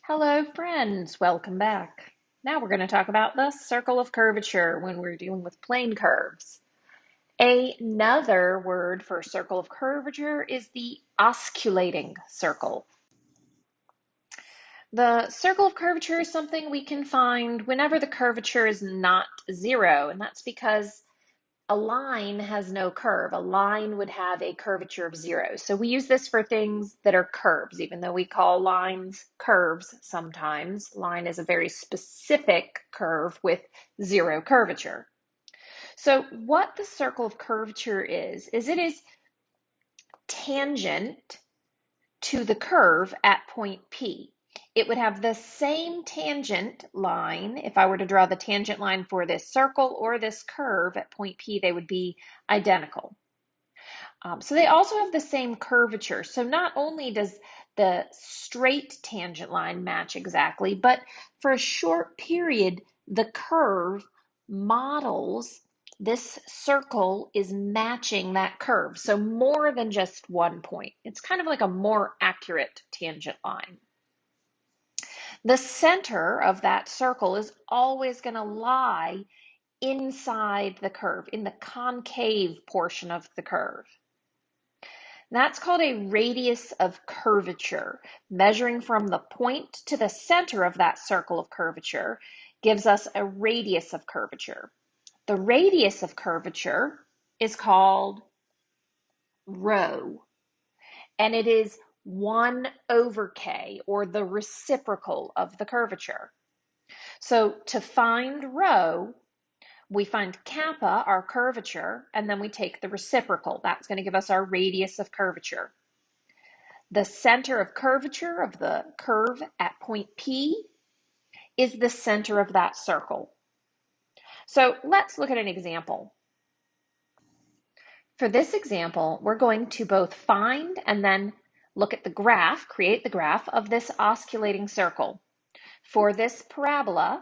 Hello, friends. Welcome back. Now we're going to talk about the circle of curvature when we're dealing with plane curves. Another word for circle of curvature is the osculating circle. The circle of curvature is something we can find whenever the curvature is not zero, and that's because a line has no curve. A line would have a curvature of zero. So we use this for things that are curves, even though we call lines curves sometimes. Line is a very specific curve with zero curvature. So what the circle of curvature is it is tangent to the curve at point P. It would have the same tangent line. If I were to draw the tangent line for this circle or this curve at point P, they would be identical. So they also have the same curvature. So not only does the straight tangent line match exactly, but for a short period, the curve models this circle is matching that curve. So more than just one point. It's kind of like a more accurate tangent line. The center of that circle is always going to lie inside the curve, in the concave portion of the curve. That's called a radius of curvature. Measuring from the point to the center of that circle of curvature gives us a radius of curvature. The radius of curvature is called rho, and it is 1 over k, or the reciprocal of the curvature. So to find rho, we find kappa, our curvature, and then we take the reciprocal. That's going to give us our radius of curvature. The center of curvature of the curve at point P is the center of that circle. So let's look at an example. For this example, we're going to both find and then look at the graph, create the graph of this osculating circle. For this parabola,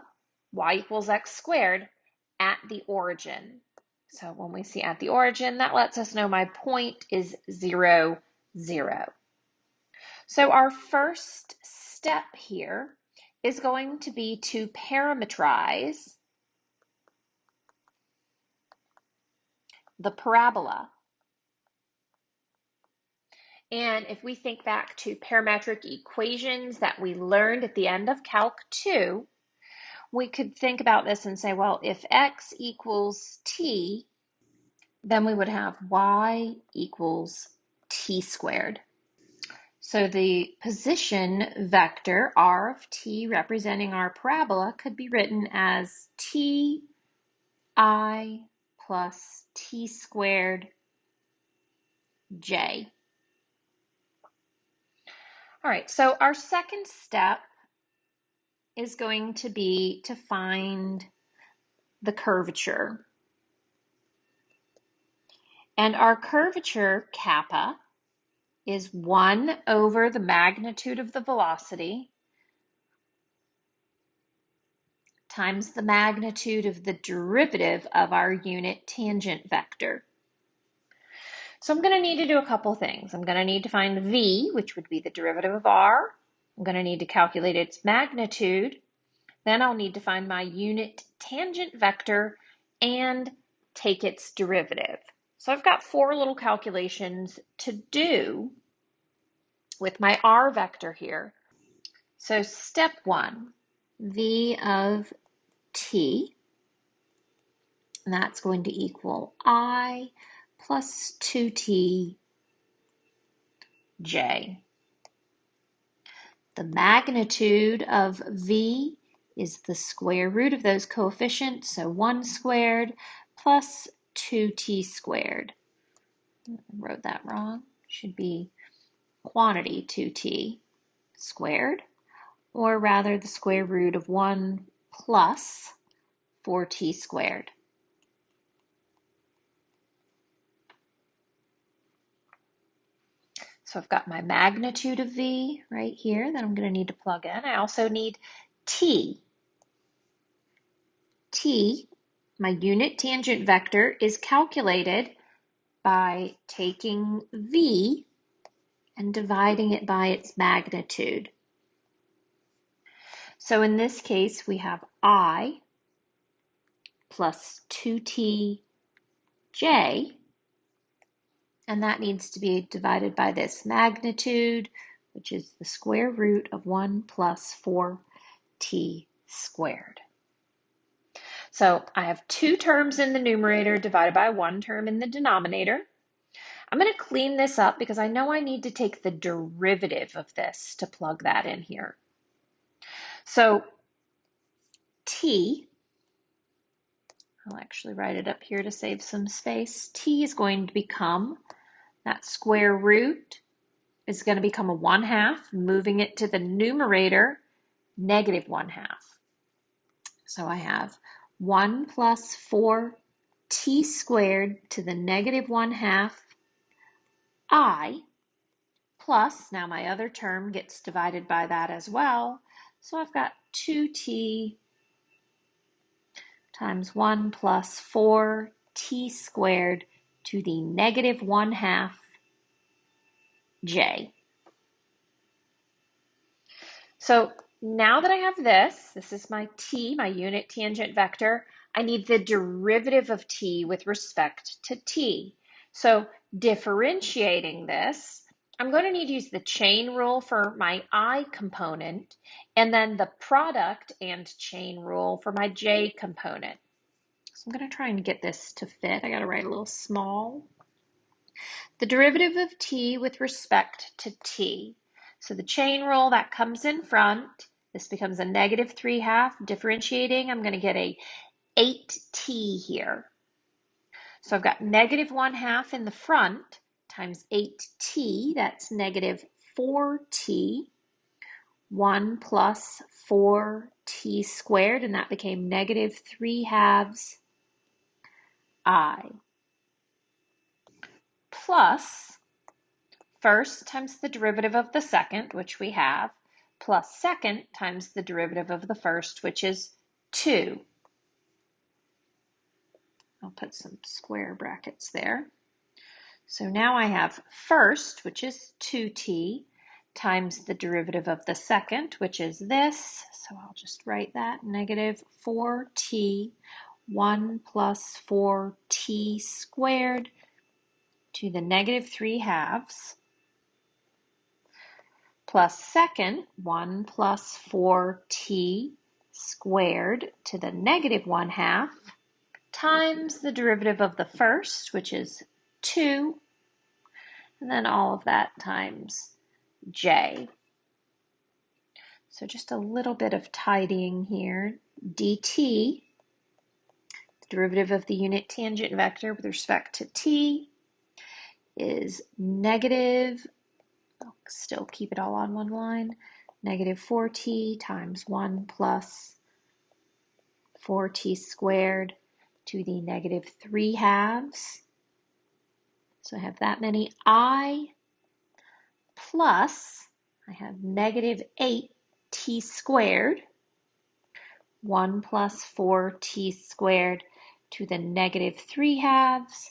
y equals x squared, at the origin. So when we see at the origin, that lets us know my point is 0, 0. So our first step here is going to be to parametrize the parabola. And if we think back to parametric equations that we learned at the end of Calc 2, we could think about this and say, well, if x equals t, then we would have y equals t squared. So the position vector r of t representing our parabola could be written as t I plus t squared j. All right, so our second step is going to be to find the curvature. And our curvature, kappa, is 1 over the magnitude of the velocity times the magnitude of the derivative of our unit tangent vector. So I'm going to need to do a couple things. I'm going to need to find v, which would be the derivative of r. I'm going to need to calculate its magnitude. Then I'll need to find my unit tangent vector and take its derivative. So I've got 4 little calculations to do with my r vector here. So step 1, v of t, and that's going to equal I plus 2t j. The magnitude of v is the square root of those coefficients, so 1 squared plus 2t squared. I wrote that wrong. Should be quantity 2t squared, or rather the square root of 1 plus 4t squared. So I've got my magnitude of v right here that I'm going to need to plug in. I also need t. T, my unit tangent vector, is calculated by taking v and dividing it by its magnitude. So in this case, we have I plus 2tj, and that needs to be divided by this magnitude, which is the square root of 1 plus 4t squared. So I have two terms in the numerator divided by one term in the denominator. I'm going to clean this up because I know I need to take the derivative of this to plug that in here. So t, I'll actually write it up here to save some space. T is going to become, that square root is going to become a 1/2, moving it to the numerator, negative 1/2. So I have 1 plus 4t squared to the negative 1/2 I plus, now my other term gets divided by that as well. So I've got 2t times 1 plus 4t squared to the negative 1/2 j. So now that I have this is my t, my unit tangent vector. I need the derivative of t with respect to t. So differentiating this, I'm going to need to use the chain rule for my I component, and then the product and chain rule for my j component. So I'm going to try and get this to fit. I got to write a little small. The derivative of t with respect to t. So the chain rule, that comes in front. This becomes a negative 3/2. Differentiating, I'm going to get a 8t here. So I've got negative 1/2 in the front times 8t, that's negative 4t, 1 plus 4t squared, and that became negative 3/2 I, plus first times the derivative of the second, which we have, plus second times the derivative of the first, which is 2. I'll put some square brackets there. So now I have first, which is 2t, times the derivative of the second, which is this. So I'll just write that, negative 4t, 1 plus 4t squared to the negative 3/2, plus second, 1 plus 4t squared to the negative 1/2, times the derivative of the first, which is 2, and then all of that times j. So just a little bit of tidying here. dt, the derivative of the unit tangent vector with respect to t, is negative, I'll still keep it all on one line, negative 4t times 1 plus 4t squared to the negative 3/2. So I have that many I, plus I have negative 8t squared, 1 plus 4t squared to the negative 3/2,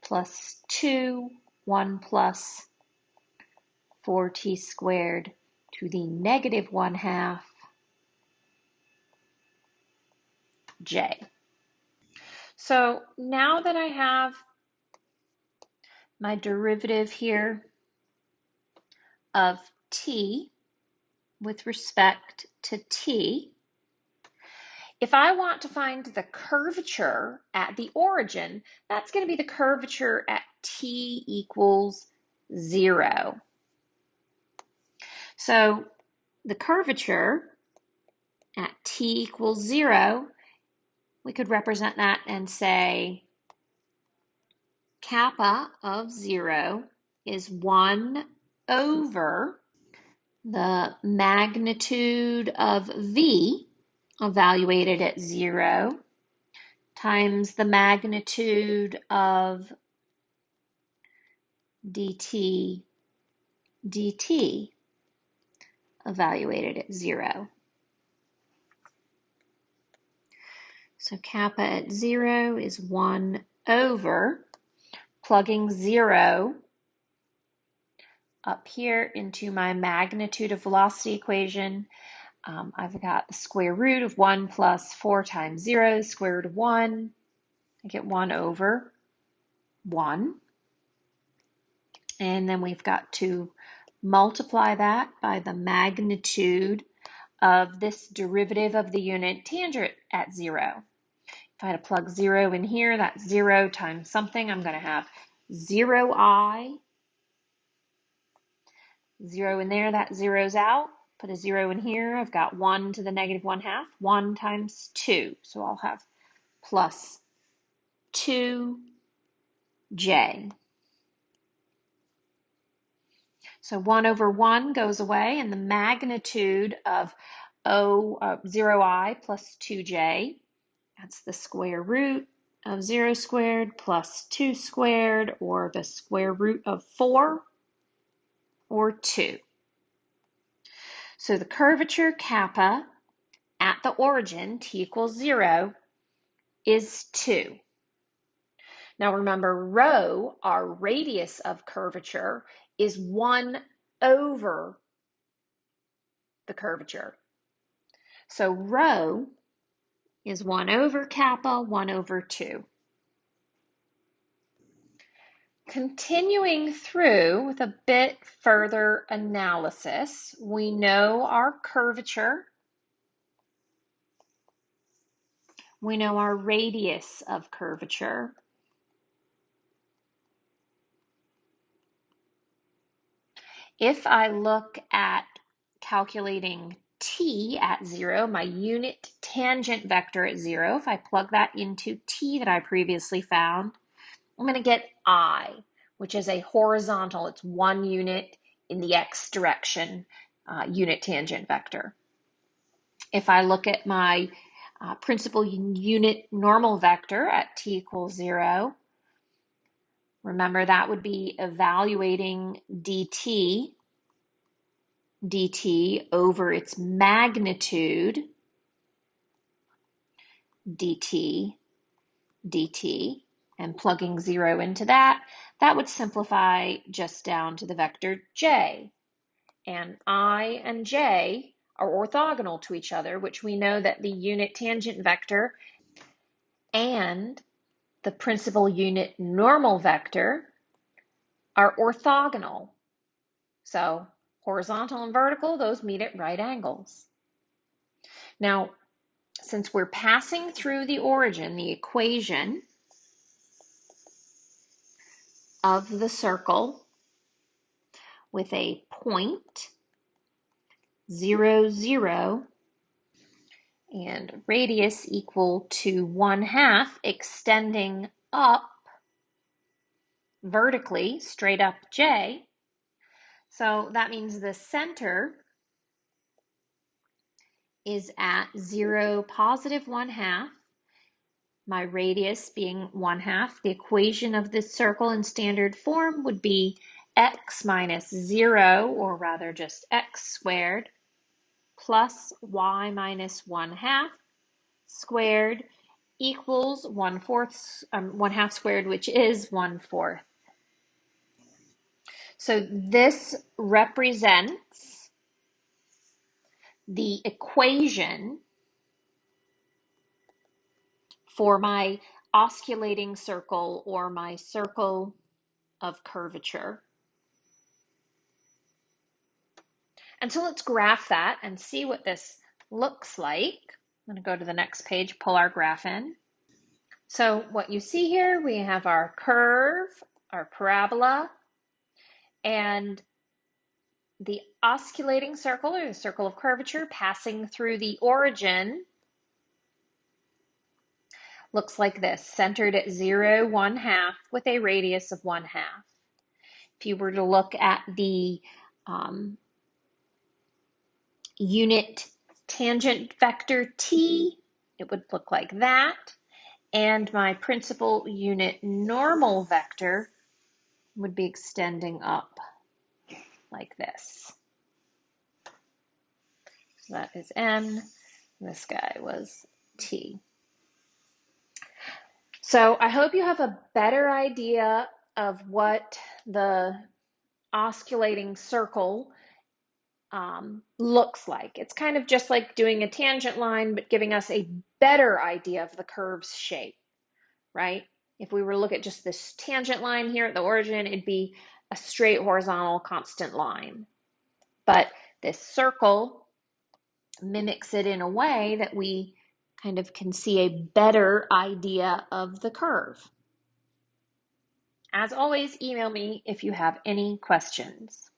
plus 2, 1 plus 4t squared to the negative 1/2 j. So now that I have my derivative here of t with respect to t, if I want to find the curvature at the origin, that's going to be the curvature at t equals 0. So the curvature at t equals 0, we could represent that and say kappa of 0 is 1 over the magnitude of v evaluated at 0 times the magnitude of dt evaluated at 0. So kappa at 0 is 1 over, plugging 0 up here into my magnitude of velocity equation, I've got the square root of 1 plus 4 times 0, square root of 1. I get 1 over 1. And then we've got to multiply that by the magnitude of this derivative of the unit tangent at 0. If I had to plug 0 in here, that's 0 times something. I'm going to have 0i. 0 in there, that zeroes out. Put a 0 in here. I've got 1 to the negative 1/2. 1 times 2. So I'll have plus 2j. So 1 over 1 goes away, and the magnitude of 0i plus 2j, that's the square root of 0 squared plus 2 squared, or the square root of 4, or 2. So the curvature kappa at the origin, t equals 0, is 2. Now remember, rho, our radius of curvature, is 1 over the curvature. So rho is 1 over kappa, 1 over 2. Continuing through with a bit further analysis, we know our curvature. We know our radius of curvature. If I look at calculating t at 0, my unit tangent vector at 0, if I plug that into t that I previously found, I'm going to get I, which is a horizontal. It's 1 unit in the x direction unit tangent vector. If I look at my principal unit normal vector at t equals 0, remember that would be evaluating dt over its magnitude, dt, and plugging 0 into that, that would simplify just down to the vector j. And I and j are orthogonal to each other, which we know that the unit tangent vector and the principal unit normal vector are orthogonal. So horizontal and vertical, those meet at right angles. Now, since we're passing through the origin, the equation of the circle with a point, 0, 0, and radius equal to 1/2 extending up vertically, straight up j. So that means the center is at 0, positive 1/2. My radius being 1/2. The equation of this circle in standard form would be x minus 0, or rather just x squared, plus y minus 1/2 squared equals 1/2 squared, which is 1/4. So this represents the equation for my osculating circle, or my circle of curvature. And so let's graph that and see what this looks like. I'm going to go to the next page, pull our graph in. So what you see here, we have our curve, our parabola, and the osculating circle, or the circle of curvature, passing through the origin looks like this, centered at 0, 1/2, with a radius of 1/2. If you were to look at the unit tangent vector t, it would look like that. And my principal unit normal vector would be extending up like this. So that is n, this guy was t. So I hope you have a better idea of what the osculating circle looks like. It's kind of just like doing a tangent line, but giving us a better idea of the curve's shape, right? If we were to look at just this tangent line here at the origin, it'd be a straight horizontal constant line. But this circle mimics it in a way that we kind of can see a better idea of the curve. As always, email me if you have any questions.